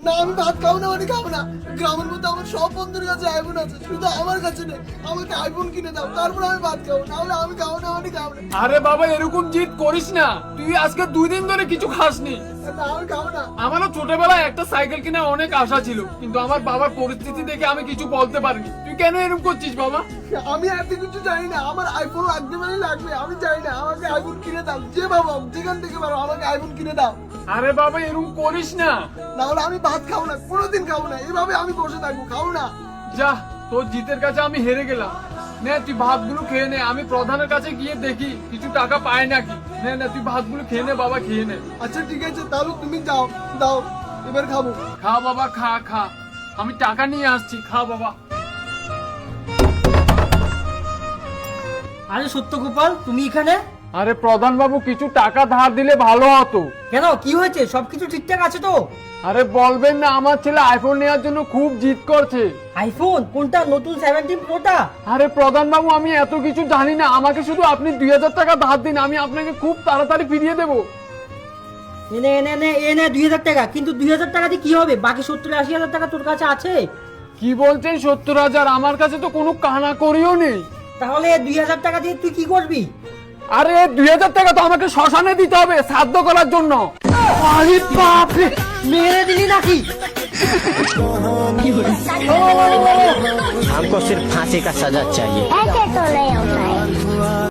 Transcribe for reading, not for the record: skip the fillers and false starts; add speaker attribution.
Speaker 1: না আমি ভাত খাবো না, মানে খাবো না। গ্রামের মধ্যে আমার সব বন্ধুর কাছে আইফোন আছে, শুধু আমার কাছে নেই। আমাকে আইফোন কিনে দাও, তারপর আমি ভাত খাবো, নাহলে আমি খাবো না, মানে খাবো না।
Speaker 2: আরে বাবা এরকম জিদ করিস না, তুই আজকে 2 দিন ধরে কিছু খাসনি।
Speaker 1: না আমি খাবো না।
Speaker 2: আমারও ছোটবেলায় একটা সাইকেল কেনার অনেক আশা ছিল, কিন্তু আমার বাবার পরিস্থিতি দেখে আমি কিছু বলতে পারিনি। তুই কেন এরকম করছিস বাবা?
Speaker 1: আমি এত কিছু জানি না, আমার আইফোন লাগবে মানে লাগবে, আমি জানি না। আমাকে আইফোন কিনে দাও, যে বাবা যেখান থেকে পারো আমাকে আইফোন কিনে দাও।
Speaker 2: আরে বাবা এরকম করিস না।
Speaker 1: নাহলে আমি ভাত খাবো না, কোনোদিন খাবো না, এভাবে আমি বসে থাকবো, খাবো না।
Speaker 2: যা, তোর জিতের কাছে আমি হেরে গেলাম। নে তুই ভাতগুলো খেয়ে নে, আমি প্রধানের কাছে গিয়ে দেখি কিছু টাকা পায় নাকি। নে নে তুই ভাতগুলো খেয়ে নে বাবা, খেয়ে নে।
Speaker 1: আচ্ছা ঠিক আছে, তাহলে তুমি যাও, দাও এবার খাবো।
Speaker 2: খা বাবা খা খা, আমি টাকা নিয়ে আসছি, খা বাবা।
Speaker 3: আরে সত্যগোপাল, তুমি এখানে?
Speaker 2: আরে প্রধান বাবু, কিছু টাকা ধার দিলে ভালো হতো।
Speaker 3: কেন, কি হয়েছে? সবকিছু ঠিকঠাক আছে তো?
Speaker 2: আরে বলবেন না, আমার ছেলে আইফোন নেওয়ার জন্য খুব জিদ করছে।
Speaker 3: আইফোন কোনটা? নতুন 17 প্রোটা?
Speaker 2: আরে প্রধান বাবু, আমি এত কিছু জানি না, আমাকে শুধু আপনি 2000 টাকা ধার দিন, আমি আপনাকে খুব তাড়াতাড়ি ফিরিয়ে দেবো।
Speaker 3: এনে এনে এনে এনে 2000 টাকা। কিন্তু 2000 টাকা দিয়ে কি হবে? বাকি 70-80 হাজার টাকা তোর কাছে আছে।
Speaker 2: কি বলছেন 70,000? আমার কাছে তো কোনো কানা করিও নেই।
Speaker 3: তাহলে 2000 টাকা দিয়ে তুই কি করবি?
Speaker 2: আরে 2000 টাকা তো আমাকে শ্মশানে দিতে হবে শ্রাদ্ধ করার জন্য। আরে বাপ রে,
Speaker 3: মেরে দিলি নাকি?
Speaker 4: हमको सिर्फ फांसी का सजा चाहिए।
Speaker 5: ऐसे तो नहीं होता है।